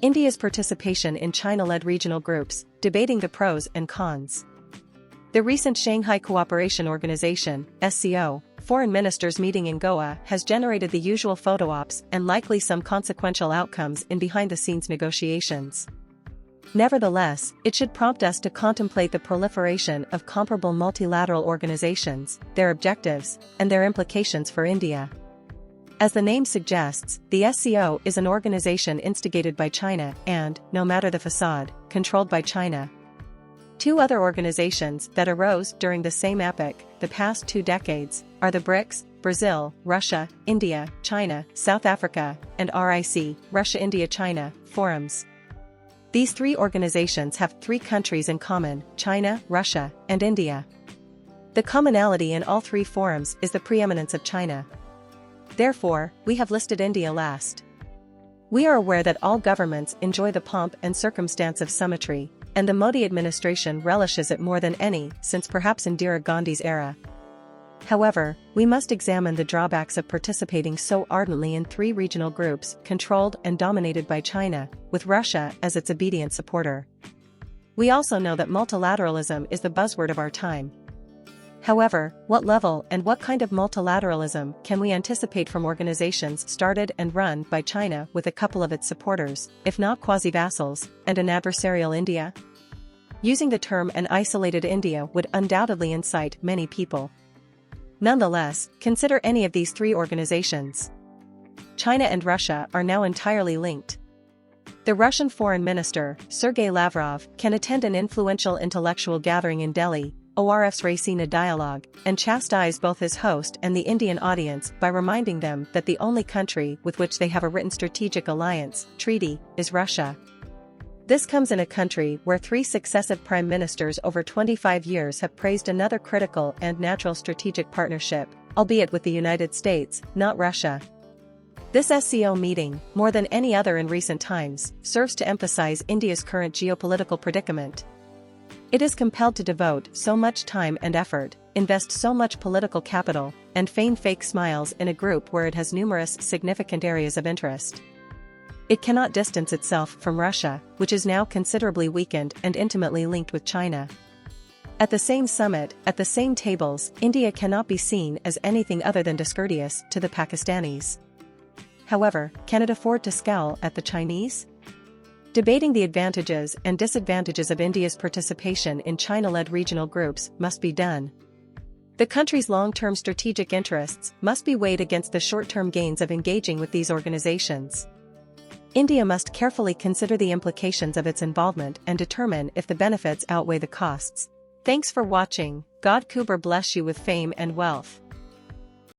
India's participation in China-led regional groups, debating the pros and cons. The recent Shanghai Cooperation Organization, SCO, foreign ministers meeting in Goa has generated the usual photo ops and likely some consequential outcomes in behind-the-scenes negotiations. Nevertheless, it should prompt us to contemplate the proliferation of comparable multilateral organizations, their objectives, and their implications for India. As the name suggests, the SCO is an organization instigated by China and, no matter the facade, controlled by China. Two other organizations that arose during the same epoch, the past 2 decades, are the BRICS, Brazil, Russia, India, China, South Africa, and RIC, Russia, India, China, forums. These 3 organizations have 3 countries in common: China, Russia, and India. The commonality in all 3 forums is the preeminence of China. Therefore, we have listed India last. We are aware that all governments enjoy the pomp and circumstance of summitry, and the Modi administration relishes it more than any since perhaps Indira Gandhi's era. However, we must examine the drawbacks of participating so ardently in 3 regional groups controlled and dominated by China, with Russia as its obedient supporter. We also know that multilateralism is the buzzword of our time. However, what level and what kind of multilateralism can we anticipate from organizations started and run by China with a couple of its supporters, if not quasi-vassals, and an adversarial India? Using the term an isolated India would undoubtedly incite many people. Nonetheless, consider any of these 3 organizations. China and Russia are now entirely linked. The Russian Foreign Minister, Sergei Lavrov, can attend an influential intellectual gathering in Delhi, ORF's Raisina Dialogue, and chastise both his host and the Indian audience by reminding them that the only country with which they have a written strategic alliance, treaty, is Russia. This comes in a country where 3 successive prime ministers over 25 years have praised another critical and natural strategic partnership, albeit with the United States, not Russia. This SCO meeting, more than any other in recent times, serves to emphasize India's current geopolitical predicament. It is compelled to devote so much time and effort, invest so much political capital, and feign fake smiles in a group where it has numerous significant areas of interest. It cannot distance itself from Russia, which is now considerably weakened and intimately linked with China. At the same summit, at the same tables, India cannot be seen as anything other than discourteous to the Pakistanis. However, can it afford to scowl at the Chinese? Debating the advantages and disadvantages of India's participation in China-led regional groups must be done. The country's long-term strategic interests must be weighed against the short-term gains of engaging with these organizations. India must carefully consider the implications of its involvement and determine if the benefits outweigh the costs. Thanks for watching. God Kuber bless you with fame and wealth.